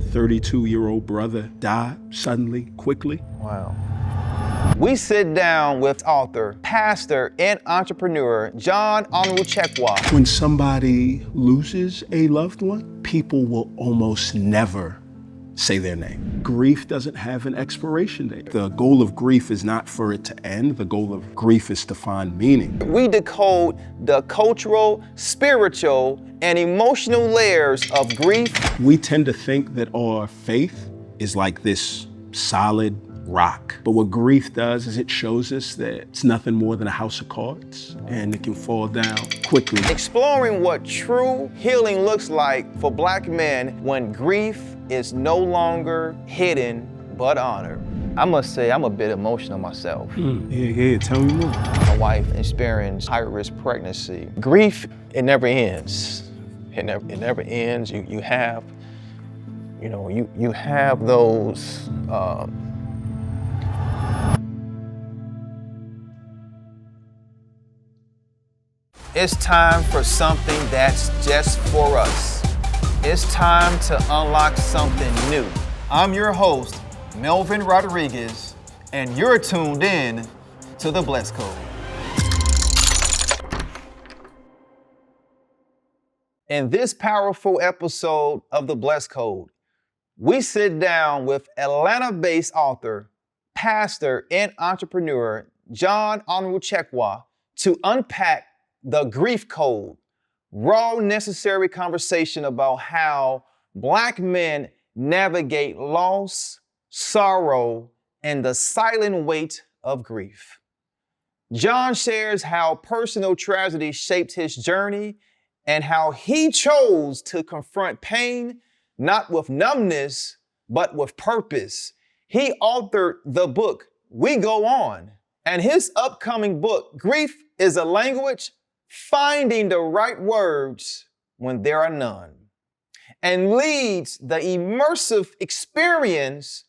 32-year-old brother died suddenly, quickly. Wow. We sit down with author, pastor, and entrepreneur, John Onwuchekwa. When somebody loses a loved one, people will almost never say their name. Grief doesn't have an expiration date. The goal of grief is not for it to end. The goal of grief is to find meaning. We decode the cultural, spiritual, and emotional layers of grief. We tend to think that our faith is like this solid rock. But what grief does is it shows us that it's nothing more than a house of cards, and it can fall down quickly. Exploring what true healing looks like for Black men when grief is no longer hidden but honored. I must say, I'm a bit emotional myself. Yeah, tell me more. My wife experienced high-risk pregnancy. Grief, it never ends. It never ends. You have those. It's time for something that's just for us. It's time to unlock something new. I'm your host, Melvin Rodriguez, and you're tuned in to The Blessed Code. In this powerful episode of The Blessed Code, we sit down with Atlanta-based author, pastor, and entrepreneur, John Onwuchekwa, to unpack the grief code, raw, necessary conversation about how Black men navigate loss, sorrow, and the silent weight of grief. John shares how personal tragedy shaped his journey and how he chose to confront pain, not with numbness, but with purpose. He authored the book, We Go On, and his upcoming book, Grief is a Language, Finding the Right Words When There Are None, and leads the immersive experience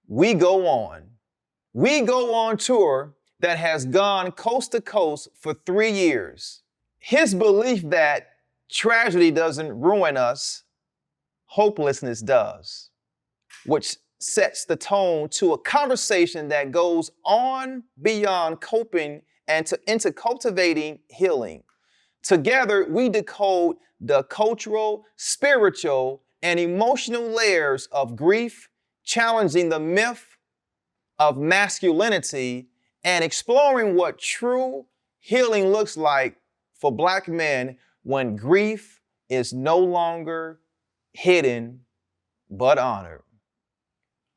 We Go On. We Go On tour that has gone coast to coast for 3 years. His belief that tragedy doesn't ruin us, hopelessness does, which sets the tone to a conversation that goes on beyond coping and into cultivating healing. Together, we decode the cultural, spiritual, and emotional layers of grief, challenging the myth of masculinity and exploring what true healing looks like for Black men when grief is no longer hidden but honored.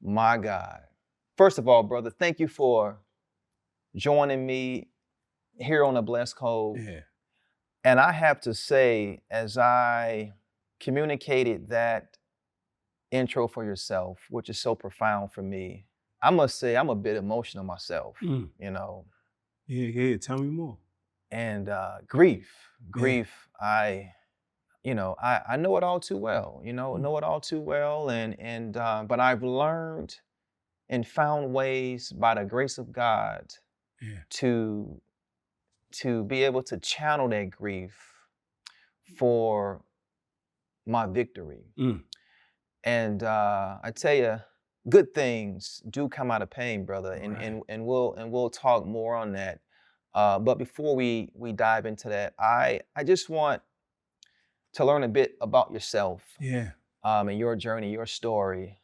My God. First of all, brother, thank you for joining me here on The Blessed Code. Yeah. And I have to say, as I communicated that intro for yourself, which is so profound for me, I must say I'm a bit emotional myself, you know. Yeah, tell me more. And grief, I know it all too well, know it all too well. But I've learned and found ways by the grace of God to be able to channel that grief for my victory. And I tell you, good things do come out of pain, brother, and we'll talk more on that. But before we dive into that, I just want to learn a bit about yourself. And your journey, your story.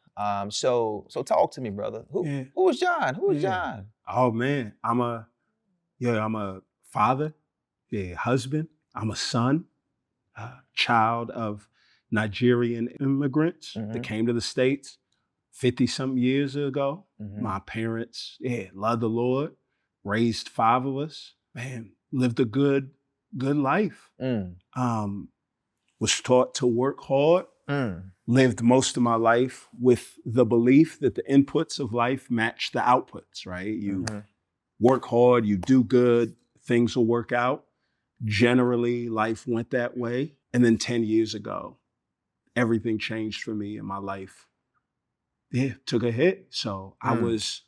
So talk to me, brother. Who was John? Who was John? Oh man, I'm a father, husband. I'm a son, child of Nigerian immigrants that came to the States 50-something years ago. My parents, loved the Lord, raised 5 of us, man, lived a good life. Was taught to work hard, lived most of my life with the belief that the inputs of life match the outputs, right? You work hard, you do good, things will work out. Generally, life went that way. And then 10 years ago, everything changed for me in my life. Took a hit. So I was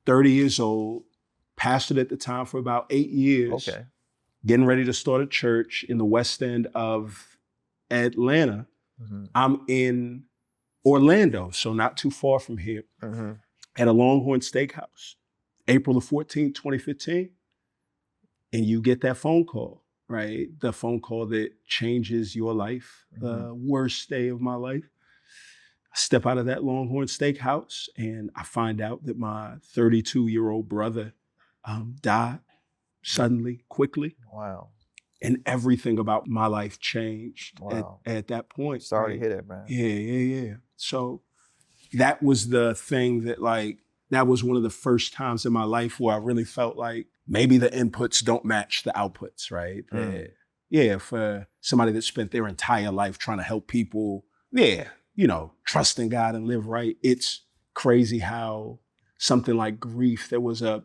30 years old, pastored at the time for about 8 years, getting ready to start a church in the West End of Atlanta. I'm in Orlando, so not too far from here, at a Longhorn Steakhouse, April the 14th, 2015. And you get that phone call, right? The phone call that changes your life, the worst day of my life. I step out of that Longhorn Steakhouse and I find out that my 32-year-old brother died suddenly, quickly. Wow. And everything about my life changed at that point. Sorry to hear that, man. Yeah. So that was the thing that that was one of the first times in my life where I really felt like maybe the inputs don't match the outputs, right? For somebody that spent their entire life trying to help people, trust in God and live right. It's crazy how something like grief, there was a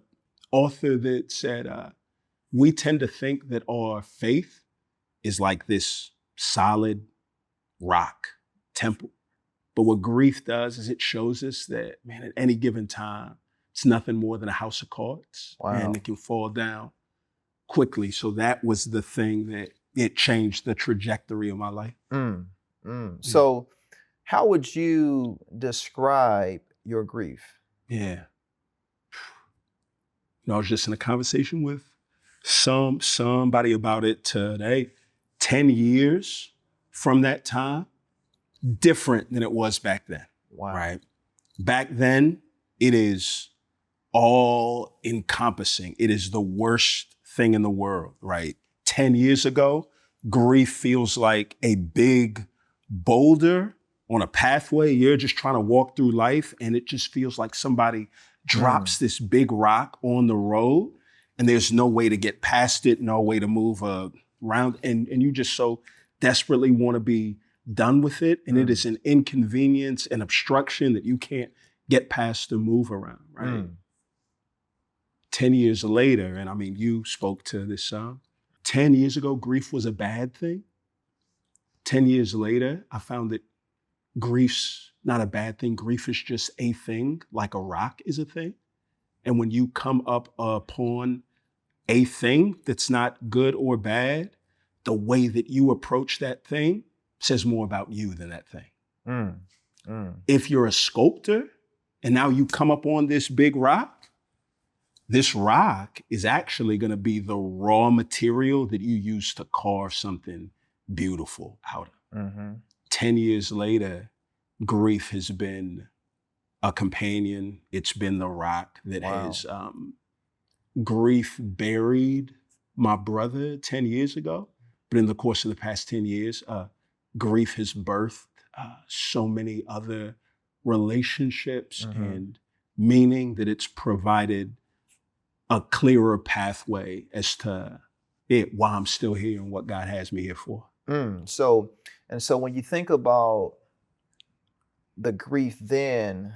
author that said, we tend to think that our faith is like this solid rock temple. But what grief does is it shows us that, man, at any given time, it's nothing more than a house of cards. Wow. And it can fall down quickly. So that was the thing that it changed the trajectory of my life. So how would you describe your grief? Yeah. I was just in a conversation with somebody about it today. 10 years from that time, different than it was back then. Wow. Right? Back then, it is all encompassing. It is the worst thing in the world, right? 10 years ago, grief feels like a big boulder on a pathway. You're just trying to walk through life and it just feels like somebody drops this big rock on the road and there's no way to get past it, no way to move around. And you just so desperately want to be done with it. And it is an inconvenience, an obstruction that you can't get past or move around, right? 10 years later, and I mean, you spoke to this 10 years ago, grief was a bad thing. 10 years later, I found that grief's not a bad thing. Grief is just a thing, like a rock is a thing. And when you come up upon a thing that's not good or bad, the way that you approach that thing says more about you than that thing. If you're a sculptor and now you come up on this big rock, this rock is actually going to be the raw material that you use to carve something beautiful out of. 10 years later, grief has been a companion. It's been the rock that has grief buried my brother 10 years ago. But in the course of the past 10 years, grief has birthed so many other relationships and meaning that it's provided a clearer pathway as to why I'm still here and what God has me here for. So when you think about the grief then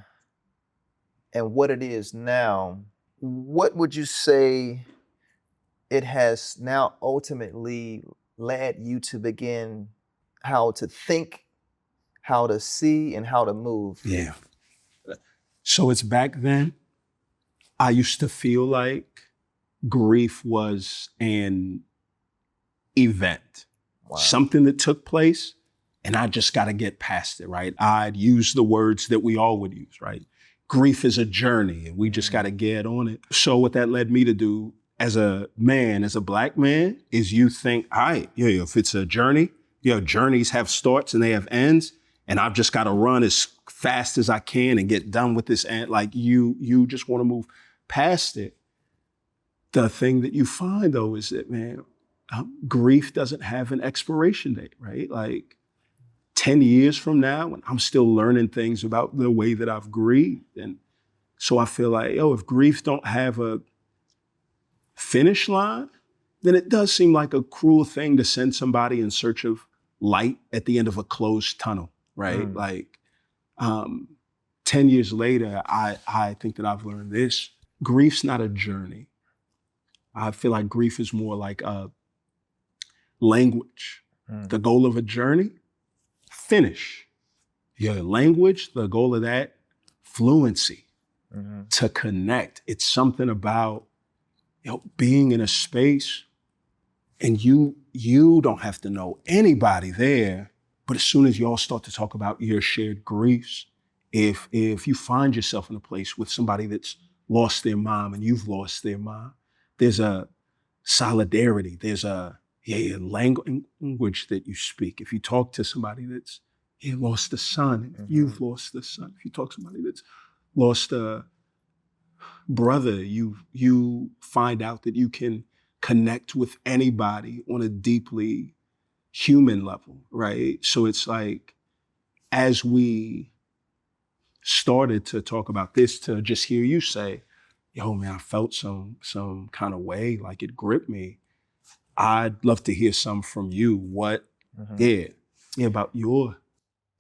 and what it is now, what would you say it has now ultimately led you to begin how to think, how to see, and how to move? Yeah. So it's back then, I used to feel like grief was an event, something that took place, and I just got to get past it, right? I'd use the words that we all would use, right? Grief is a journey, and we just got to get on it. So what that led me to do as a man, as a Black man, is you think, all right, if it's a journey, journeys have starts and they have ends, and I've just got to run as fast as I can and get done with this end. Like you just want to move past it. The thing that you find though is that, man, grief doesn't have an expiration date, right? Like 10 years from now, when I'm still learning things about the way that I've grieved. And so I feel like, if grief don't have a finish line, then it does seem like a cruel thing to send somebody in search of light at the end of a closed tunnel, right? Like 10 years later, I think that I've learned this. Grief's not a journey. I feel like grief is more like a language. The goal of a journey, finish. Your language, the goal of that, fluency, to connect. It's something about being in a space and you don't have to know anybody there, But as soon as y'all start to talk about your shared griefs, if you find yourself in a place with somebody that's lost their mom and you've lost their mom, there's a solidarity. There's a language that you speak. If you talk to somebody that's lost a son, and you've lost a son. If you talk to somebody that's lost a brother, you find out that you can connect with anybody on a deeply human level, right? So it's like, as we started to talk about this, to just hear you say, yo, man, I felt some kind of way, like it gripped me. I'd love to hear some from you. What, about your.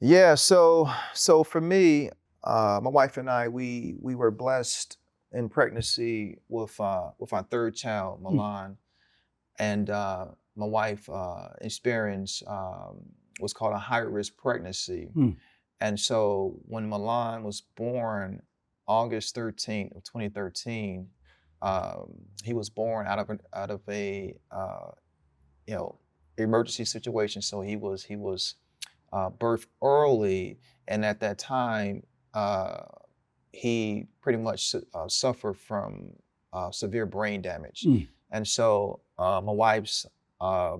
Yeah, so for me, my wife and I, we were blessed in pregnancy with our third child, Milan, and my wife experienced what's called a high-risk pregnancy. And so when Milan was born, August 13th of 2013, he was born out of a emergency situation. So he was birthed early, and at that time, he pretty much suffered from severe brain damage. And so my wife's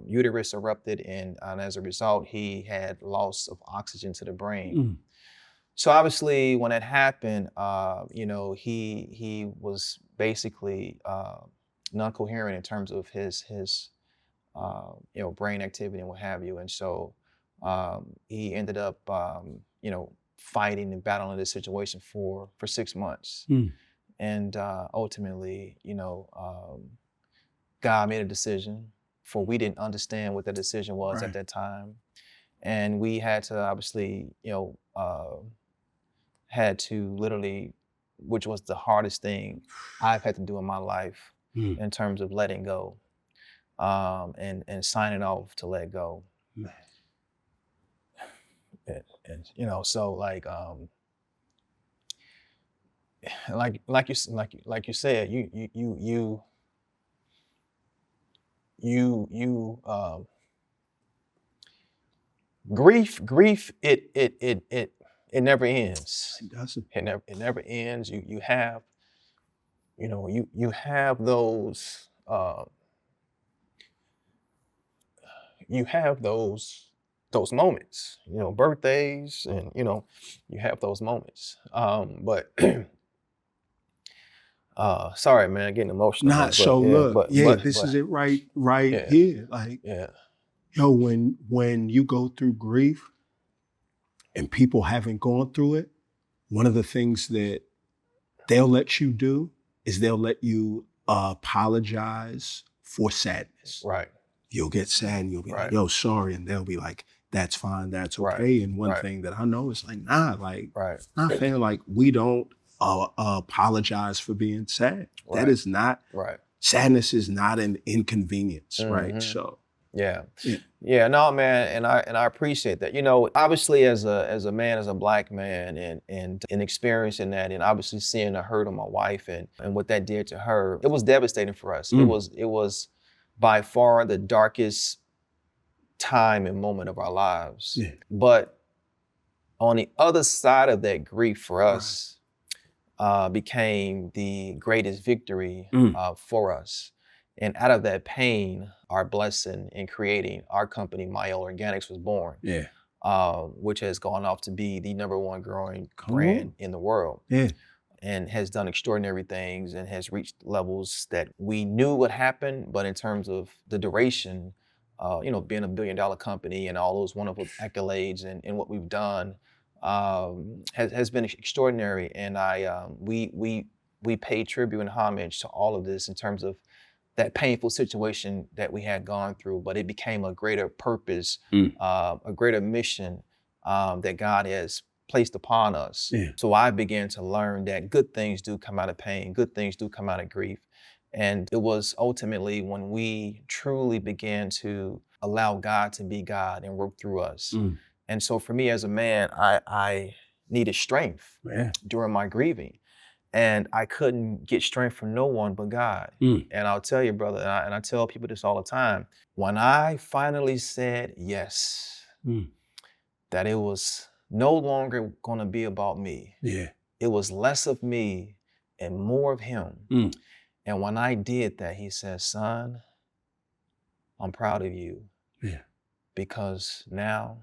uterus erupted, and as a result, he had loss of oxygen to the brain. So obviously, when it happened, he was basically non-coherent in terms of his brain activity and what have you. And so he ended up fighting and battling this situation for 6 months. And ultimately, God made a decision, for we didn't understand what the decision was at that time. And we had to obviously, had to literally, which was the hardest thing I've had to do in my life in terms of letting go and signing off to let go. Man. And so like you said, grief it never ends. It doesn't. It never ends. You have you have those moments, birthdays, and you have those moments. But sorry, man, getting emotional. Not so look, this is it right here. Like, yo, when you go through grief and people haven't gone through it, one of the things that they'll let you do is they'll let you apologize for sadness. Right. You'll get sad and you'll be like, yo, sorry. And they'll be like, that's fine, that's okay. And one thing that I know is like, nah, like, not fair. Like, we don't apologize for being sad. That is not, sadness is not an inconvenience, right? So. Yeah, no, man, and I appreciate that. Obviously, as a man, as a Black man, and experiencing that, and obviously seeing the hurt of my wife and what that did to her, it was devastating for us. It was by far the darkest time and moment of our lives. But on the other side of that grief for us became the greatest victory for us. And out of that pain, our blessing in creating our company, Mielle Organics, was born. Which has gone off to be the #1 growing brand in the world. And has done extraordinary things and has reached levels that we knew would happen, but in terms of the duration, being a $1 billion company and all those wonderful accolades and what we've done has been extraordinary. And we pay tribute and homage to all of this in terms of that painful situation that we had gone through, but it became a greater purpose, a greater mission that God has placed upon us. So I began to learn that good things do come out of pain, good things do come out of grief. And it was ultimately when we truly began to allow God to be God and work through us. And so for me as a man, I needed strength during my grieving. And I couldn't get strength from no one but God. And I'll tell you, brother, and I tell people this all the time, when I finally said yes, that it was no longer going to be about me. Yeah. It was less of me and more of him. Mm. And when I did that, he said, son, I'm proud of you. Yeah. Because now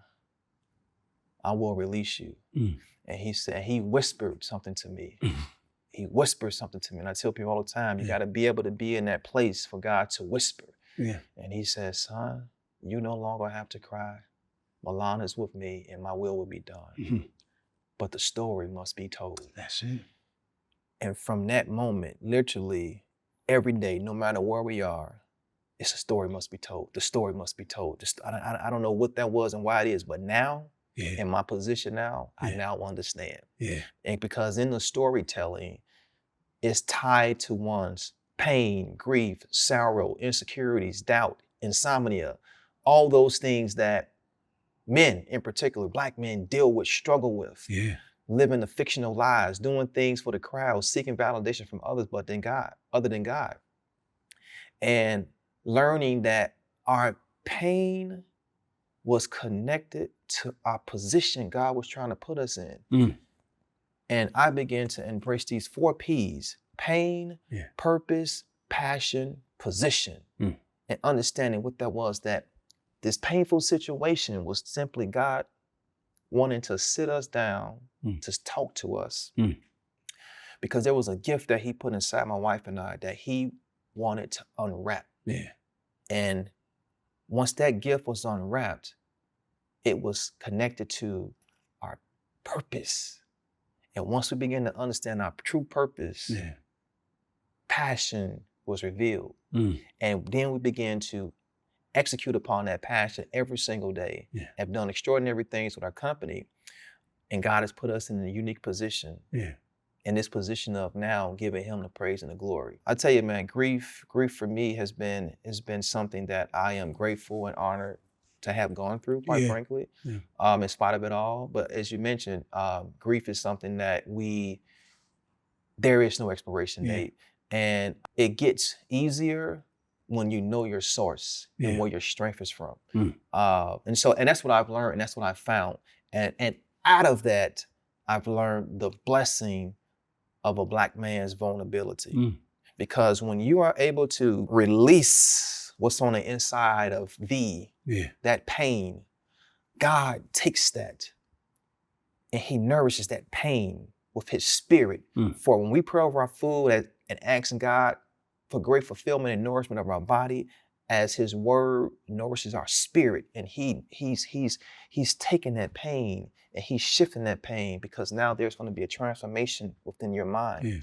I will release you. Mm. And he said, he whispered something to me. Mm. He whispered something to me. And I tell people all the time, you got to be able to be in that place for God to whisper. Yeah. And he says, son, you no longer have to cry. Milan is with me and my will be done. Mm-hmm. But the story must be told. That's it. And from that moment, literally every day, no matter where we are, it's a story must be told. The story must be told. I don't know what that was and why it is, but now, in my position now, I now understand. Yeah. And because in the storytelling, it's tied to one's pain, grief, sorrow, insecurities, doubt, insomnia, all those things that men, in particular, Black men, deal with, struggle with. Yeah. Living the fictional lives, doing things for the crowd, seeking validation from others, but then God, other than God. And learning that our pain was connected to our position God was trying to put us in. Mm. And I began to embrace these 4 P's: pain, purpose, passion, position. Mm. And understanding what that was, that this painful situation was simply God wanting to sit us down, to talk to us. Because there was a gift that he put inside my wife and I that he wanted to unwrap. Yeah. And once that gift was unwrapped, it was connected to our purpose. And once we began to understand our true purpose, passion was revealed. And then we began to execute upon that passion every single day. Have done extraordinary things with our company. And God has put us in a unique position. In this position of now giving him the praise and the glory. I tell you, man, grief for me has been something that I am grateful and honored to have gone through, quite frankly, in spite of it all. But as you mentioned, grief is something that there is no expiration date. And it gets easier when you know your source and where your strength is from. And that's what I've learned, and that's what I've found. And out of that, I've learned the blessing of a Black man's vulnerability. Because when you are able to release what's on the inside of thee, that pain, God takes that and he nourishes that pain with his spirit. For when we pray over our food and asking God for great fulfillment and nourishment of our body, as his word nourishes our spirit, and he's taking that pain and he's shifting that pain, because now there's going to be a transformation within your mind.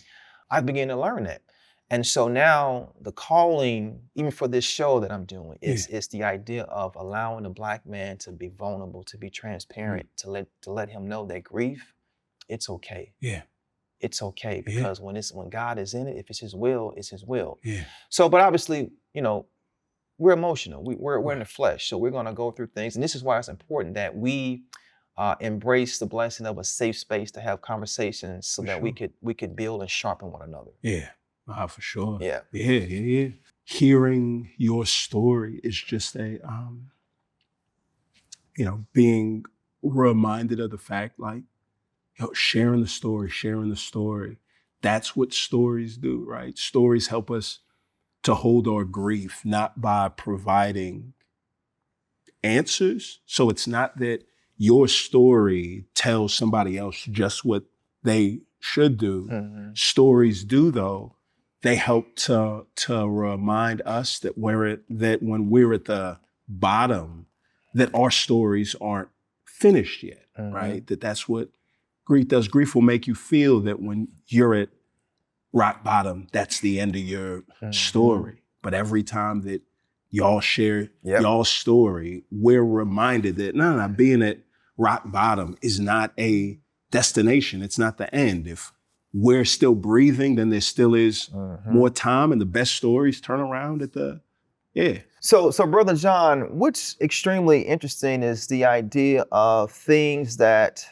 I began to learn that. And so now the calling, even for this show that I'm doing, is the idea of allowing the Black man to be vulnerable, to be transparent, to let him know that grief, it's okay. It's okay, because when God is in it, if it's his will, it's his will. So, but obviously, we're emotional. We're in the flesh, so we're going to go through things. And this is why it's important that we embrace the blessing of a safe space to have conversations, so that we could build and sharpen one another. For sure. Yeah. Hearing your story is just being reminded of the fact, like, sharing the story. That's what stories do, right? Stories help us to hold our grief, not by providing answers. So it's not that your story tells somebody else just what they should do. Stories do, though. They help to remind us that when we're at the bottom, that our stories aren't finished yet, right? That's what grief does. Grief will make you feel that when you're at rock bottom, that's the end of your story. But every time that y'all share y'all's story, we're reminded that being at rock bottom is not a destination. It's not the end. If we're still breathing, then there still is more time, and the best stories turn around at the, So Brother John, what's extremely interesting is the idea of things that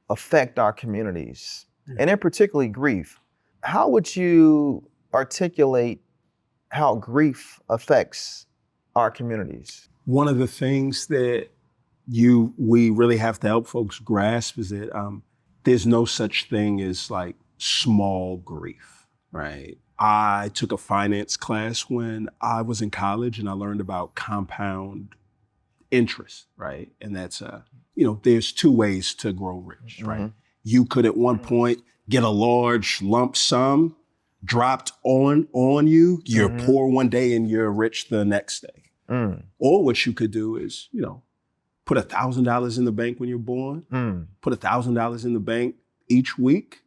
affect our communities, and in particularly grief. How would you articulate how grief affects our communities? One of the things that we really have to help folks grasp is that there's no such thing as like small grief, right? I took a finance class when I was in college and I learned about compound interest, right? And that's, there's two ways to grow rich, right? You could at one point get a large lump sum dropped on you. You're poor one day and you're rich the next day. Or what you could do is, put $1,000 in the bank when you're born, put $1,000 in the bank each week,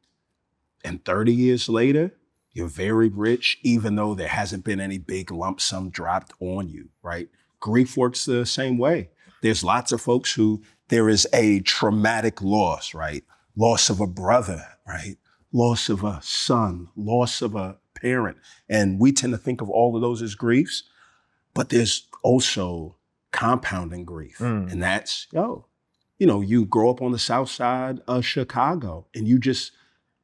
and 30 years later, you're very rich, even though there hasn't been any big lump sum dropped on you, right? Grief works the same way. There's lots of folks who there is a traumatic loss, right? Loss of a brother, right? Loss of a son, loss of a parent. And we tend to think of all of those as griefs, but there's also compounding grief. And that's, you grow up on the south side of Chicago and you just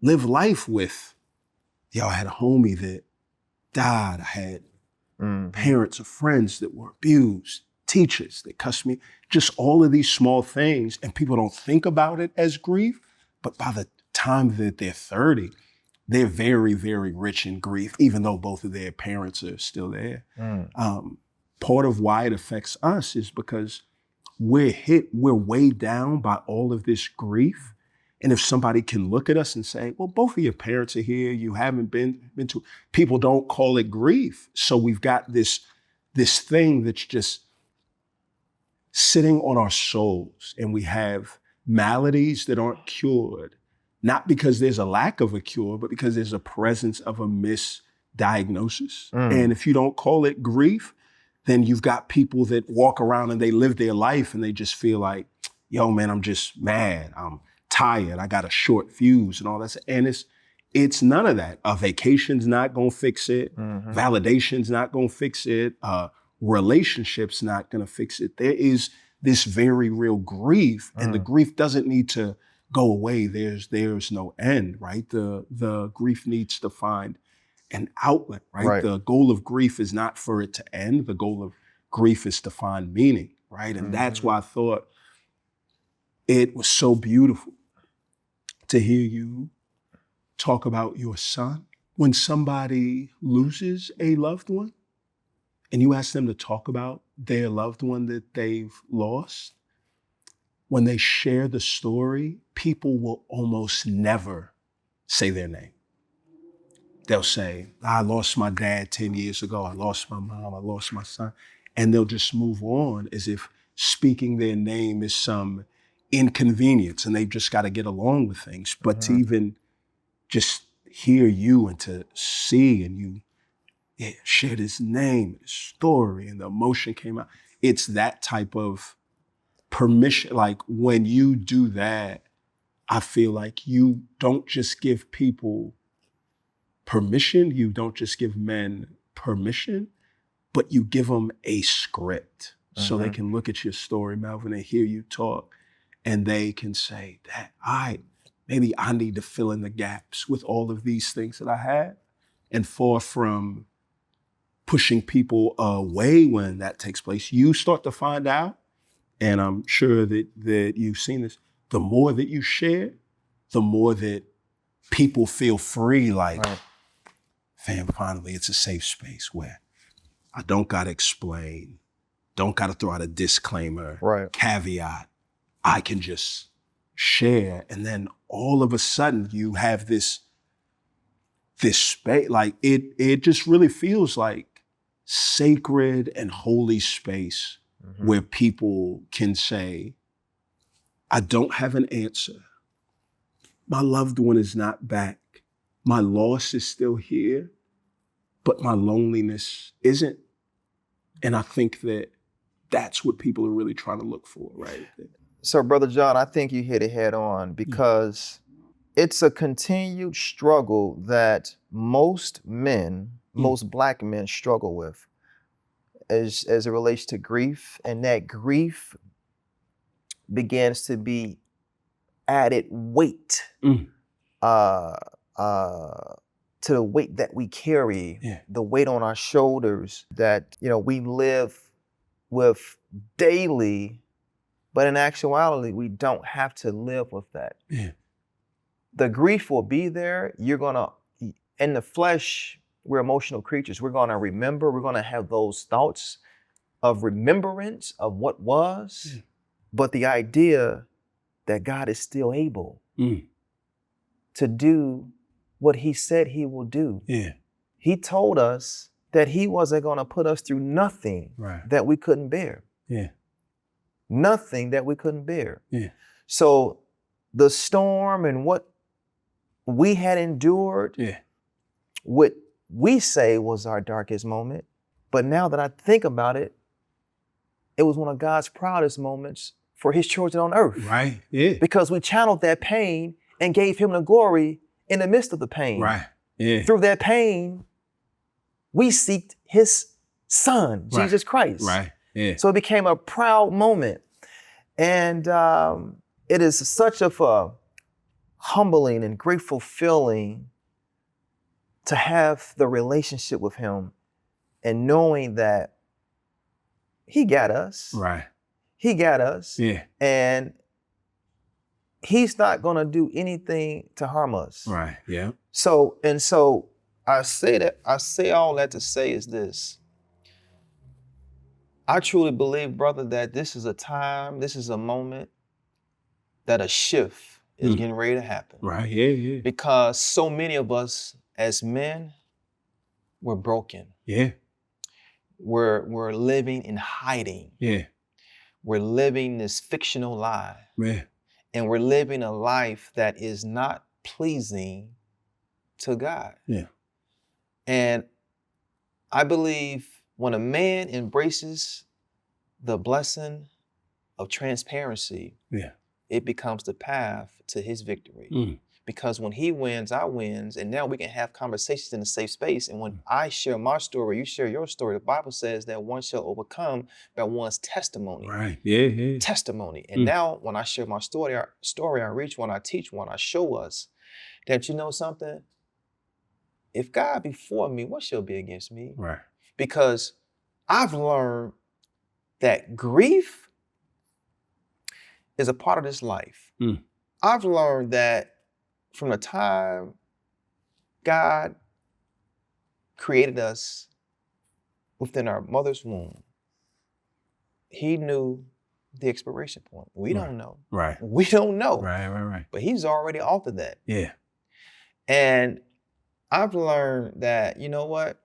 live life with, I had a homie that died. I had parents or friends that were abused, teachers that cussed me, just all of these small things. And people don't think about it as grief, but by the time that they're 30, they're very, very rich in grief, even though both of their parents are still there. Part of why it affects us is because we're weighed down by all of this grief. And if somebody can look at us and say, well, both of your parents are here, you haven't been to, people don't call it grief. So we've got this thing that's just sitting on our souls, and we have maladies that aren't cured, not because there's a lack of a cure, but because there's a presence of a misdiagnosis. And if you don't call it grief, then you've got people that walk around and they live their life and they just feel like, yo, man, I'm just mad. I'm tired. I got a short fuse and all that. And it's none of that. A vacation's not gonna fix it. Validation's not gonna fix it. Relationship's not gonna fix it. There is this very real grief, and the grief doesn't need to go away. There's no end, right? The grief needs to find an outlet, right? The goal of grief is not for it to end. The goal of grief is to find meaning, right? And that's why I thought it was so beautiful to hear you talk about your son. When somebody loses a loved one and you ask them to talk about their loved one that they've lost, when they share the story, people will almost never say their name. They'll say, I lost my dad 10 years ago. I lost my mom. I lost my son. And they'll just move on as if speaking their name is some inconvenience and they've just got to get along with things. But to even just hear you and to see and you shared his name, his story, and the emotion came out. It's that type of permission. Like when you do that, I feel like you don't just give people permission, you don't just give men permission, but you give them a script so they can look at your story, Melvin, and hear you talk, and they can say that maybe I need to fill in the gaps with all of these things that I had, and far from pushing people away when that takes place, you start to find out, and I'm sure that you've seen this, the more that you share, the more that people feel free, like, fam, finally, it's a safe space where I don't got to explain, don't got to throw out a disclaimer, caveat. I can just share. And then all of a sudden you have this space, like it just really feels like sacred and holy space where people can say, I don't have an answer. My loved one is not back. My loss is still here, but my loneliness isn't. And I think that that's what people are really trying to look for, right? So, Brother John, I think you hit it head on because it's a continued struggle that most men, most Black men struggle with as it relates to grief. And that grief begins to be added weight to the weight that we carry, the weight on our shoulders that, we live with daily But in actuality, we don't have to live with that. Yeah. The grief will be there. You're gonna, in the flesh, we're emotional creatures. We're gonna remember, we're gonna have those thoughts of remembrance of what was, but the idea that God is still able to do what he said he will do. Yeah. He told us that he wasn't gonna put us through nothing that we couldn't bear. Yeah. Nothing that we couldn't bear. Yeah. So the storm and what we had endured, what we say was our darkest moment, but now that I think about it, it was one of God's proudest moments for his children on earth. Right. Yeah. Because we channeled that pain and gave him the glory in the midst of the pain. Right. Yeah. Through that pain, we seeked his son, Jesus Christ. Right. Yeah. So it became a proud moment. And it is such of a humbling and grateful feeling to have the relationship with him and knowing that he got us. Right. He got us. Yeah. And he's not going to do anything to harm us. Right. Yeah. So I say all that to say is this. I truly believe, brother, that this is a time, this is a moment that a shift is getting ready to happen. Right. Yeah. Yeah. Because so many of us as men, we're broken. Yeah. We're living in hiding. Yeah. We're living this fictional lie. Yeah. And we're living a life that is not pleasing to God. Yeah. And I believe when a man embraces the blessing of transparency, it becomes the path to his victory. Because when he wins, I wins, and now we can have conversations in a safe space. And when I share my story, you share your story, the Bible says that one shall overcome by one's testimony. Right. Yeah. Yeah. Testimony. And now when I share my story, I reach one, I teach one, I show us that, you know something? If God be for me, what shall be against me? Right. Because I've learned that grief is a part of this life. I've learned that from the time God created us within our mother's womb, he knew the expiration point. We don't know. Right. We don't know. Right. But he's already altered that. Yeah. And I've learned that, you know what?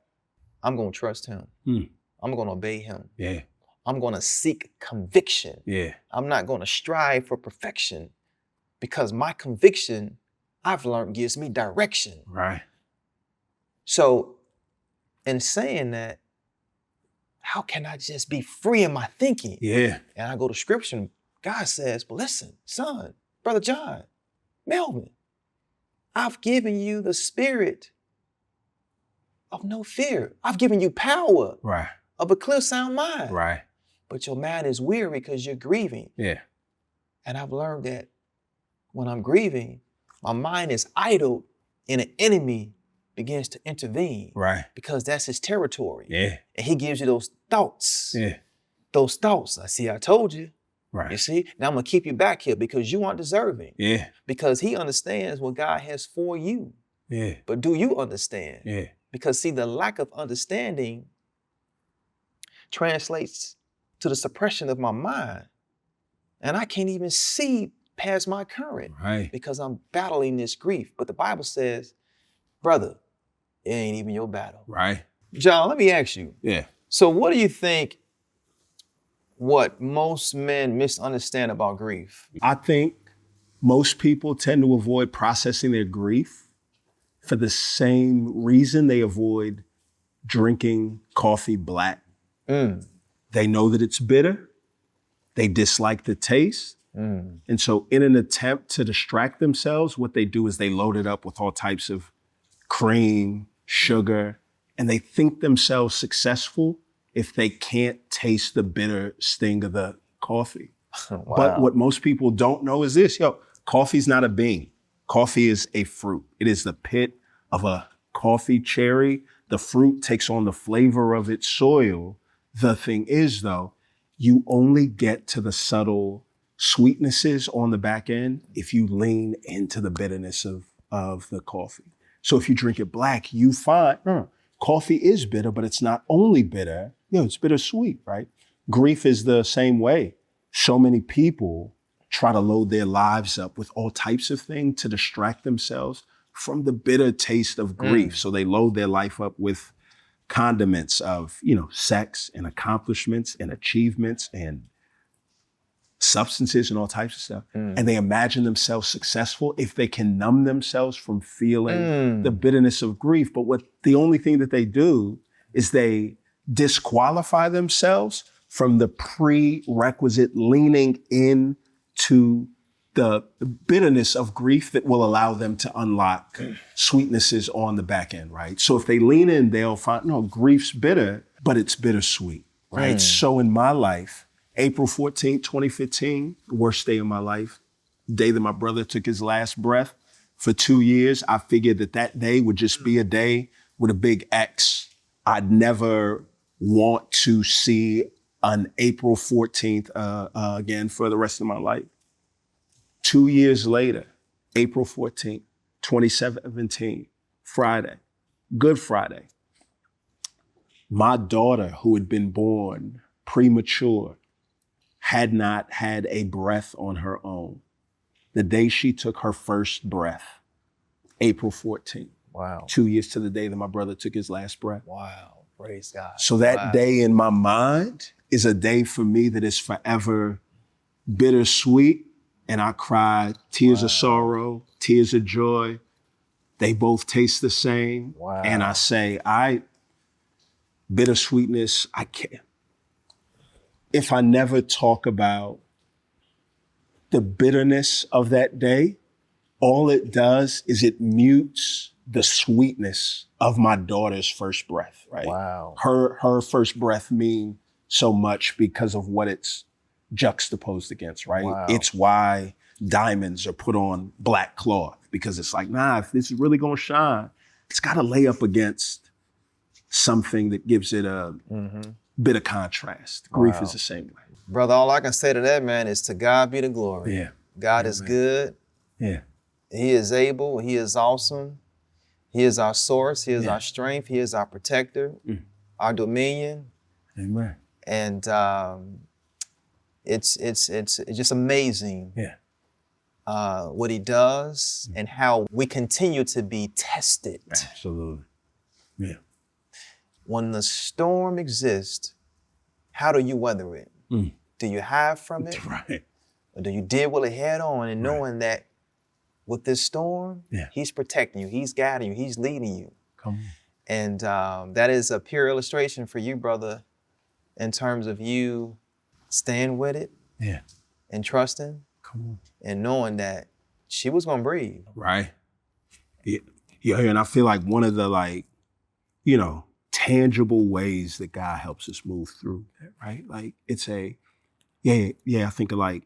I'm going to trust him. I'm going to obey him. Yeah. I'm going to seek conviction. Yeah. I'm not going to strive for perfection because my conviction, I've learned, gives me direction. Right. So in saying that, how can I just be free in my thinking? Yeah. And I go to scripture and God says, but listen, son, Brother John, Melvin, I've given you the spirit of no fear. I've given you power of a clear, sound mind. Right. But your mind is weary because you're grieving. Yeah. And I've learned that when I'm grieving, my mind is idle and an enemy begins to intervene. Right. Because that's his territory. Yeah. And he gives you those thoughts. Yeah. Those thoughts. I told you. Right. You see? Now I'm going to keep you back here because you aren't deserving. Yeah. Because he understands what God has for you. Yeah. But do you understand? Yeah. Because see, the lack of understanding translates to the suppression of my mind. And I can't even see past my current. Right. Because I'm battling this grief. But the Bible says, brother, it ain't even your battle. Right. John, let me ask you. Yeah. So what do you think what most men misunderstand about grief? I think most people tend to avoid processing their grief for the same reason they avoid drinking coffee black. They know that it's bitter. They dislike the taste. And so in an attempt to distract themselves, what they do is they load it up with all types of cream, sugar, and they think themselves successful if they can't taste the bitter sting of the coffee. Wow. But what most people don't know is this, coffee's not a bean. Coffee is a fruit. It is the pit of a coffee cherry. The fruit takes on the flavor of its soil. The thing is, though, you only get to the subtle sweetnesses on the back end if you lean into the bitterness of the coffee. So if you drink it black, you find coffee is bitter, but it's not only bitter, it's bittersweet, right? Grief is the same way. So many people try to load their lives up with all types of things to distract themselves from the bitter taste of grief. So they load their life up with condiments of, sex and accomplishments and achievements and substances and all types of stuff. And they imagine themselves successful if they can numb themselves from feeling the bitterness of grief. But the only thing that they do is they disqualify themselves from the prerequisite leaning into the bitterness of grief that will allow them to unlock sweetnesses on the back end, right? So if they lean in, they'll find, no, grief's bitter, but it's bittersweet, right? So in my life, April 14th, 2015, worst day of my life, day that my brother took his last breath. For 2 years, I figured that day would just be a day with a big X. I'd never want to see an April 14th again for the rest of my life. 2 years later, April 14th, 2017, Friday, Good Friday, my daughter, who had been born premature, had not had a breath on her own. The day she took her first breath, April 14th. Wow. 2 years to the day that my brother took his last breath. Wow. Praise God. So that day in my mind is a day for me that is forever bittersweet. And I cried tears of sorrow, tears of joy. They both taste the same. Wow. And I say, bittersweetness, I can't. If I never talk about the bitterness of that day, all it does is it mutes the sweetness of my daughter's first breath, right? Wow. Her first breath means so much because of what it's juxtaposed against, right? Wow. It's why diamonds are put on black cloth, because it's like, if this is really gonna shine, it's gotta lay up against something that gives it a bit of contrast. Grief is the same way. Brother, all I can say to that, man, is to God be the glory. Yeah. God is good. Yeah. He is able. He is awesome. He is our source. He is our strength. He is our protector, our dominion. Amen. And it's just amazing what he does and how we continue to be tested. Absolutely. Yeah. When the storm exists, how do you weather it? Do you hide from it? Right. Or do you deal with it head on and knowing that with this storm, he's protecting you, he's guiding you, he's leading you. Come on. And that is a pure illustration for you, brother, in terms of you staying with it and trusting and knowing that she was gonna breathe. Right. Yeah, and I feel like one of the tangible ways that God helps us move through that, right? Like it's I think of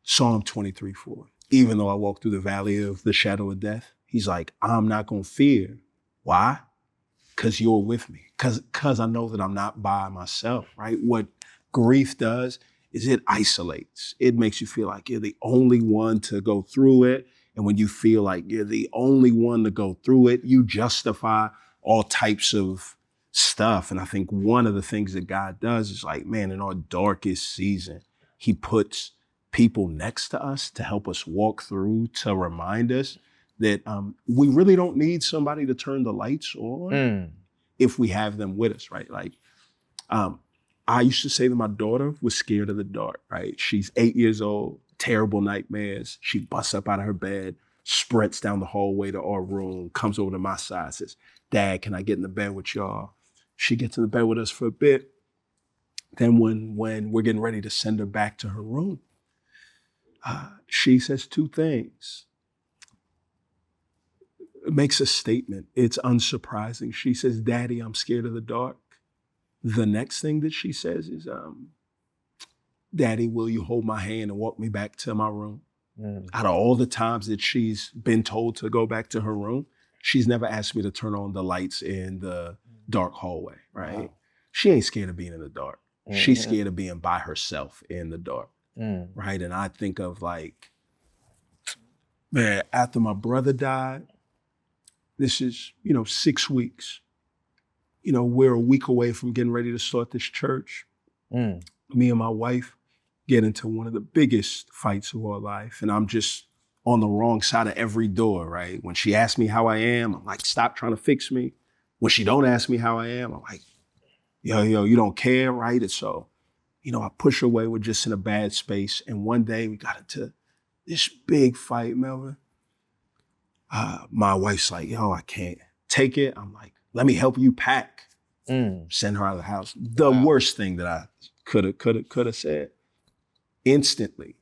Psalm 23:4. Even though I walk through the valley of the shadow of death, he's like, I'm not gonna fear. Why? Because you're with me. Because I know that I'm not by myself, right? What grief does is it isolates. It makes you feel like you're the only one to go through it. And when you feel like you're the only one to go through it, you justify all types of stuff. And I think one of the things that God does is like, man, in our darkest season, he puts people next to us to help us walk through, to remind us that we really don't need somebody to turn the lights on if we have them with us, right? Like, I used to say that my daughter was scared of the dark, right? She's 8 years old, terrible nightmares. She busts up out of her bed, sprints down the hallway to our room, comes over to my side, says, Dad, can I get in the bed with y'all? She gets in the bed with us for a bit. Then when we're getting ready to send her back to her room, she says two things. It makes a statement. It's unsurprising. She says, Daddy, I'm scared of the dark. The next thing that she says is, Daddy, will you hold my hand and walk me back to my room? Out of all the times that she's been told to go back to her room, she's never asked me to turn on the lights in the dark hallway, right? Wow. She ain't scared of being in the dark. She's scared of being by herself in the dark, right? And I think of like, man, after my brother died, this is, 6 weeks. We're a week away from getting ready to start this church. Me and my wife get into one of the biggest fights of our life. And I'm just on the wrong side of every door, right? When she asks me how I am, I'm like, stop trying to fix me. When she don't ask me how I am, I'm like, yo, you don't care, right? And so, I push her away. We're just in a bad space. And one day we got into this big fight, Melvin. My wife's like, yo, I can't take it. I'm like, let me help you pack. Send her out of the house. The worst thing that I could have said. Instantly,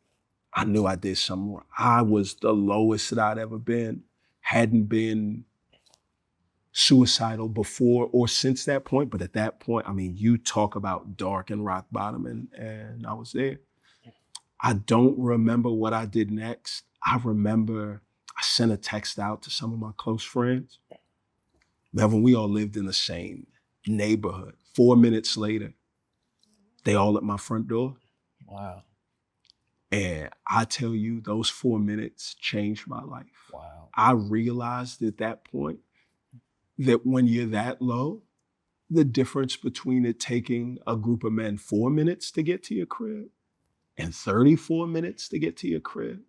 I knew I did something wrong. I was the lowest that I'd ever been. Hadn't been suicidal before or since that point, but at that point, you talk about dark and rock bottom, and I was there. I don't remember what I did next. I remember I sent a text out to some of my close friends. Melvin, we all lived in the same neighborhood. 4 minutes later, they all at my front door. Wow. And I tell you, those 4 minutes changed my life. Wow. I realized at that point that when you're that low, the difference between it taking a group of men 4 minutes to get to your crib and 34 minutes to get to your crib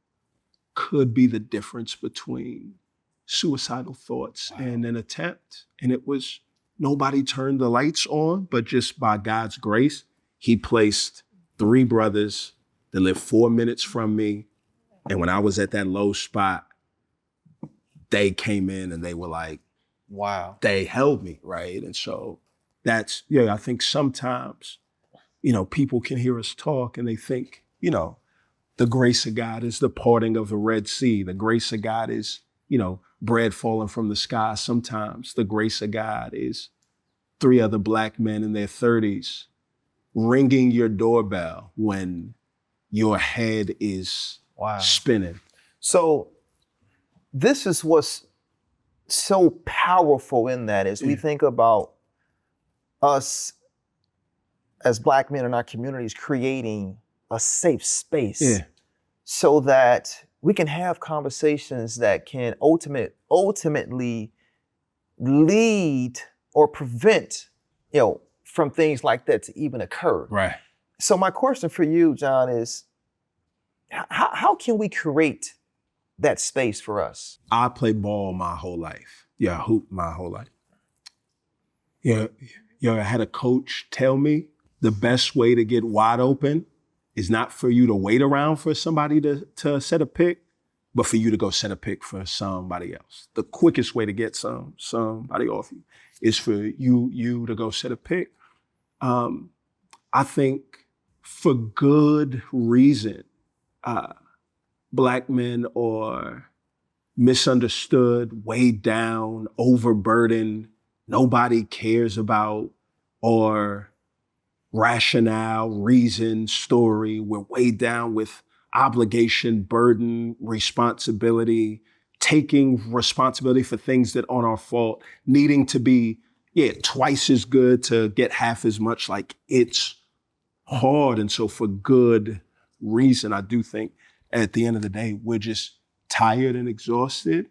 could be the difference between suicidal thoughts and an attempt. And it was, nobody turned the lights on, but just by God's grace, he placed 3 brothers that lived 4 minutes from me. And when I was at that low spot, they came in and they were like, wow. They held me, right? And so that's, I think sometimes, people can hear us talk and they think, the grace of God is the parting of the Red Sea. The grace of God is, bread falling from the sky. Sometimes the grace of God is 3 other Black men in their 30s ringing your doorbell when your head is spinning. So this is what's so powerful in that is we think about us as Black men in our communities creating a safe space so that we can have conversations that can ultimately lead or prevent, from things like that to even occur. Right. So my question for you, John, is how can we create that space for us? I played ball my whole life. I hooped my whole life. I had a coach tell me the best way to get wide open is not for you to wait around for somebody to set a pick, but for you to go set a pick for somebody else. The quickest way to get somebody off you is for you to go set a pick. I think for good reason, Black men are misunderstood, weighed down, overburdened, nobody cares about, or rationale, reason, story. We're weighed down with obligation, burden, responsibility, taking responsibility for things that aren't our fault, needing to be, twice as good to get half as much. Like, it's hard. And so for good reason, I do think at the end of the day, we're just tired and exhausted.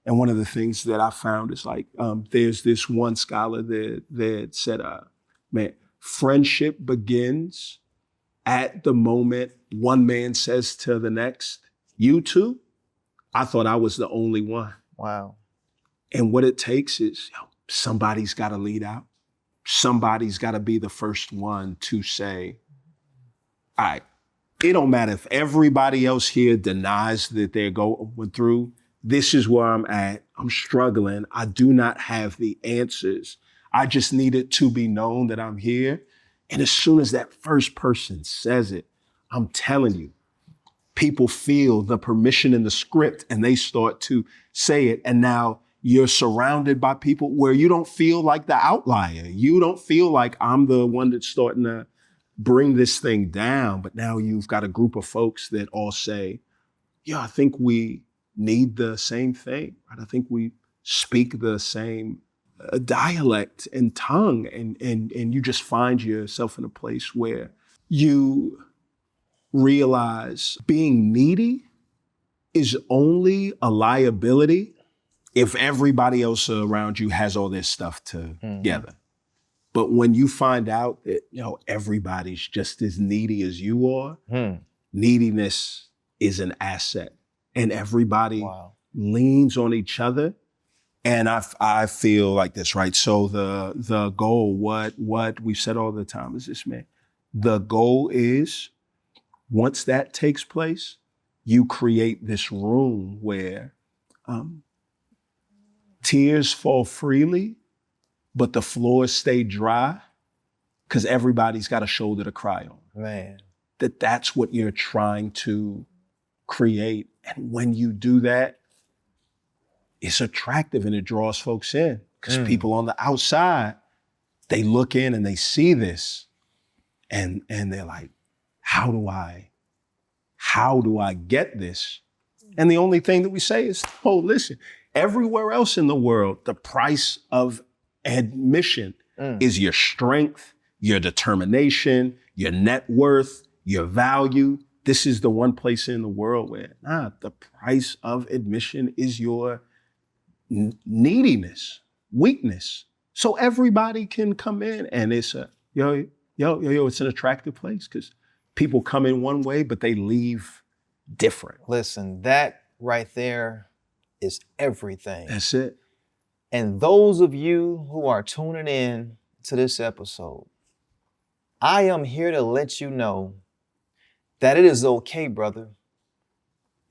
And one of the things that I found is like, there's this one scholar that said, man, friendship begins at the moment one man says to the next, you too? I thought I was the only one. Wow. And what it takes is somebody's got to lead out. Somebody's got to be the first one to say, all right, it don't matter if everybody else here denies that they're going through. This is where I'm at. I'm struggling. I do not have the answers. I just need it to be known that I'm here. And as soon as that first person says it, I'm telling you, people feel the permission in the script and they start to say it. And now you're surrounded by people where you don't feel like the outlier. You don't feel like I'm the one that's starting to bring this thing down. But now you've got a group of folks that all say, I think we need the same thing. Right? I think we speak the same a dialect and tongue, and you just find yourself in a place where you realize being needy is only a liability if everybody else around you has all their stuff together. But when you find out that, everybody's just as needy as you are, neediness is an asset, and everybody leans on each other. And I feel like this, right? So the goal, what we've said all the time is this, man. The goal is, once that takes place, you create this room where tears fall freely, but the floors stay dry because everybody's got a shoulder to cry on. Man. That's what you're trying to create. And when you do that, it's attractive and it draws folks in, because people on the outside, they look in and they see this and they're like, how do I get this? And the only thing that we say is, oh, listen, everywhere else in the world, the price of admission is your strength, your determination, your net worth, your value. This is the one place in the world where, the price of admission is your neediness, weakness. So everybody can come in, and it's it's an attractive place because people come in one way, but they leave different. Listen, that right there is everything. That's it. And those of you who are tuning in to this episode, I am here to let you know that it is okay, brother.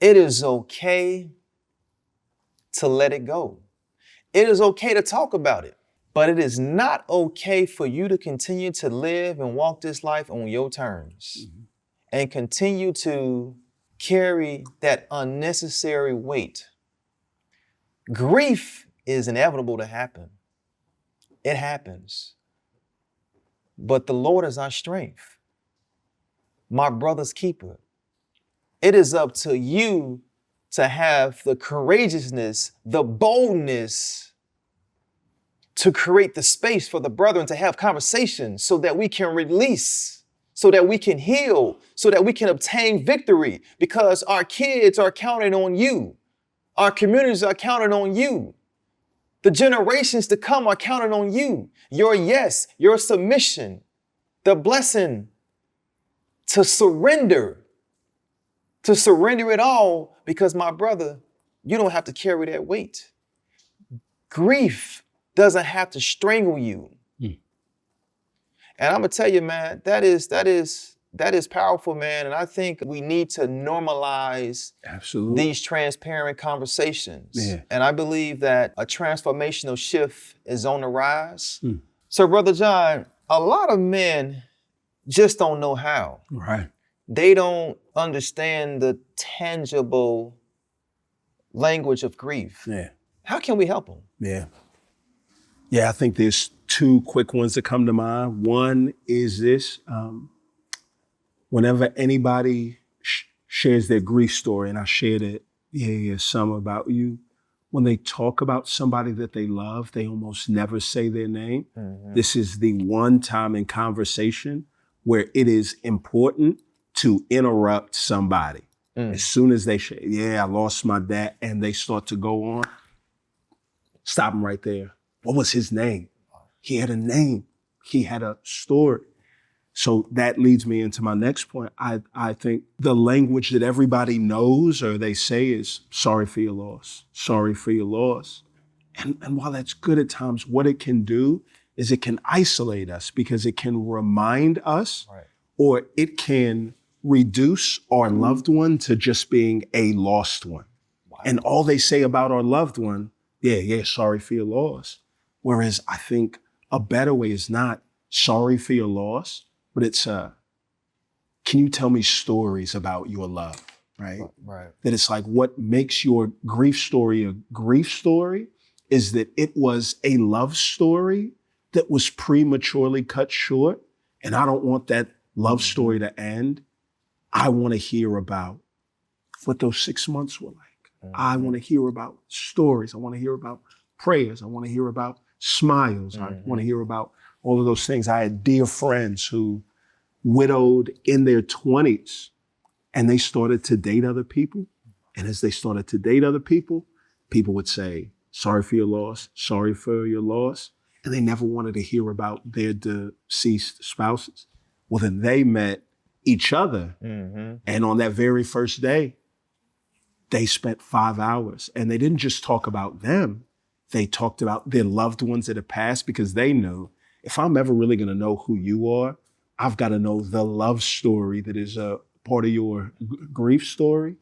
It is okay to let it go. It is okay to talk about it, but it is not okay for you to continue to live and walk this life on your terms and continue to carry that unnecessary weight. Grief is inevitable to happen. It happens. But the Lord is our strength, my brother's keeper. It is up to you to have the courageousness, the boldness to create the space for the brethren to have conversations so that we can release, so that we can heal, so that we can obtain victory, because our kids are counting on you. Our communities are counting on you. The generations to come are counting on you. Your yes, your submission, the blessing to surrender it all, because my brother, you don't have to carry that weight. Grief doesn't have to strangle you. And I'm gonna tell you, man, that is powerful, man. And I think we need to normalize these transparent conversations. Yeah. And I believe that a transformational shift is on the rise. So, Brother John, a lot of men just don't know how. Right. They don't understand the tangible language of grief. Yeah. How can we help them? Yeah. Yeah, I think there's two quick ones that come to mind. One is this. Whenever anybody shares their grief story, and I shared it, some about you, when they talk about somebody that they love, they almost never say their name. This is the one time in conversation where it is important to interrupt somebody. As soon as they say, I lost my dad, and they start to go on, stop them right there. What was his name? He had a name. He had a story. So that leads me into my next point. I think the language that everybody knows or they say is, sorry for your loss, sorry for your loss. And while that's good at times, what it can do is it can isolate us, because it can remind us, or it can reduce our loved one to just being a lost one. And all they say about our loved one, sorry for your loss. Whereas I think a better way is not sorry for your loss, but it's, can you tell me stories about your love, right? That it's like, what makes your grief story a grief story is that it was a love story that was prematurely cut short. And I don't want that love story to end. I want to hear about what those 6 months were like. I want to hear about stories. I want to hear about prayers. I want to hear about smiles. I want to hear about all of those things. I had dear friends who widowed in their 20s and they started to date other people. And as they started to date other people, people would say, sorry for your loss, sorry for your loss. And they never wanted to hear about their deceased spouses. Well, then they met each other. And on that very first day, they spent 5 hours and they didn't just talk about them. They talked about their loved ones that have passed because they knew if I'm ever really going to know who you are, I've got to know the love story that is a part of your grief story.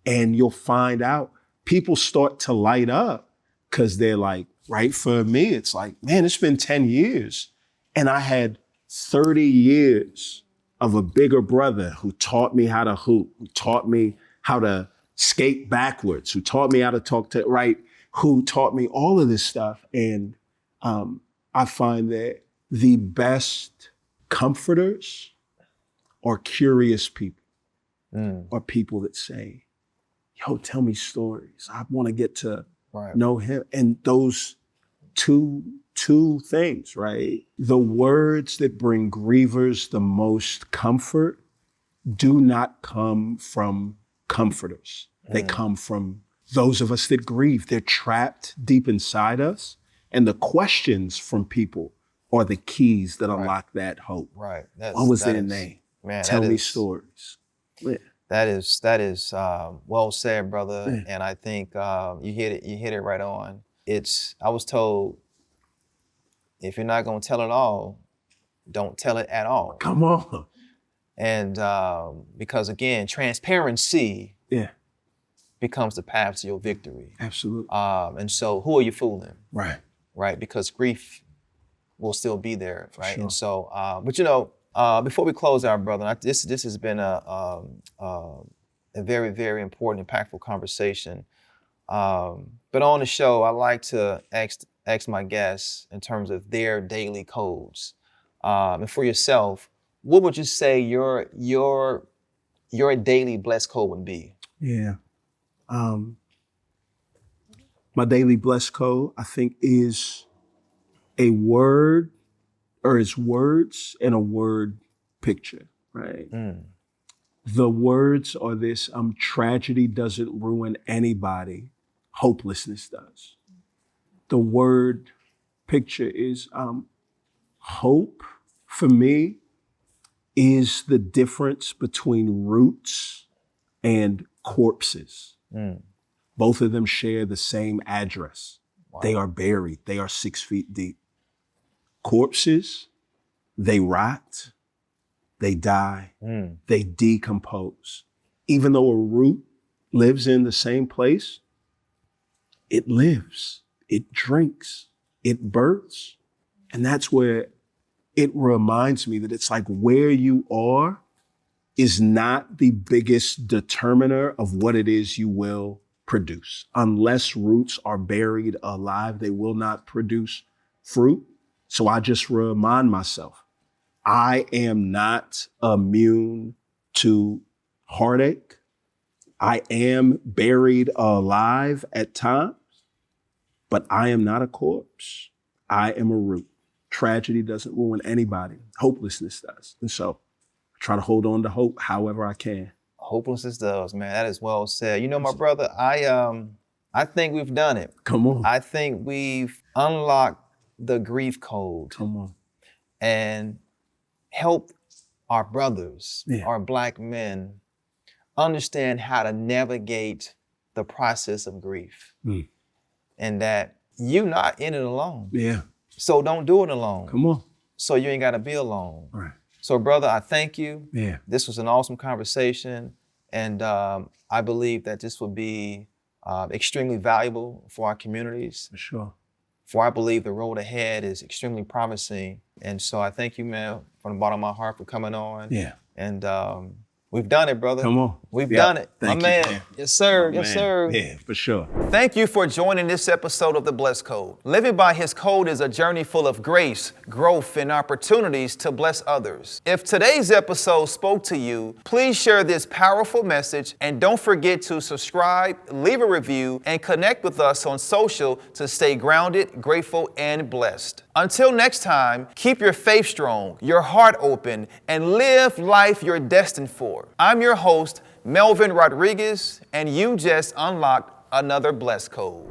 And you'll find out people start to light up because they're like, right? For me, it's like, man, it's been 10 years and I had 30 years of a bigger brother who taught me how to hoop, who taught me how to skate backwards, who taught me how to talk to right, who taught me all of this stuff. And I find that the best comforters are curious people, or people that say, yo, tell me stories. I want to get to know him. And those two things, right? The words that bring grievers the most comfort do not come from comforters. They come from those of us that grieve. They're trapped deep inside us. And the questions from people are the keys that unlock that hope. Right. What was their name? Man, tell me stories. Yeah. That is well said, brother. Yeah. And I think you hit it right on. I was told, if you're not gonna tell it all, don't tell it at all. Come on. And because again, transparency becomes the path to your victory. Absolutely. And so who are you fooling? Right. Right, because grief will still be there, right? Sure. And so, before we close out, brother, this has been a very, very important, impactful conversation. But on the show, I like to ask my guests in terms of their daily codes. And for yourself, what would you say your daily blessed code would be? Yeah. My daily blessed code, I think, is a word, or it's words and a word picture, right? The words are this, tragedy doesn't ruin anybody, hopelessness does. The word picture is hope, for me, is the difference between roots and corpses. Both of them share the same address. Wow. They are buried. They are 6 feet deep. Corpses, they rot, they die, they decompose. Even though a root lives in the same place, it lives, it drinks, it births. And that's where it reminds me that it's like where you are is not the biggest determiner of what it is you will produce. Unless roots are buried alive, they will not produce fruit. So I just remind myself, I am not immune to heartache. I am buried alive at times, but I am not a corpse. I am a root. Tragedy doesn't ruin anybody. Hopelessness does. And so I try to hold on to hope however I can. Hopelessness does, man. That is well said. You know, my brother, I think we've done it. Come on. I think we've unlocked the grief code. Come on. And helped our brothers, our Black men, understand how to navigate the process of grief. And that you're not in it alone. Yeah. So don't do it alone. Come on. So you ain't gotta be alone. Right. So brother, I thank you. Yeah. This was an awesome conversation. And I believe that this will be extremely valuable for our communities. For sure. For I believe the road ahead is extremely promising. And so I thank you, man, from the bottom of my heart for coming on. Yeah. And we've done it, brother. Come on. We've Yep. done it. Thank My you, man. Yes, sir. Yes, Man. sir. Yeah, for sure. Thank you for joining this episode of The Blessed Code. Living by His code is a journey full of grace, growth, and opportunities to bless others. If today's episode spoke to you, please share this powerful message and don't forget to subscribe, leave a review, and connect with us on social to stay grounded, grateful, and blessed. Until next time, keep your faith strong, your heart open, and live life you're destined for. I'm your host, Melvin Rodriguez, and you just unlocked another blessed code.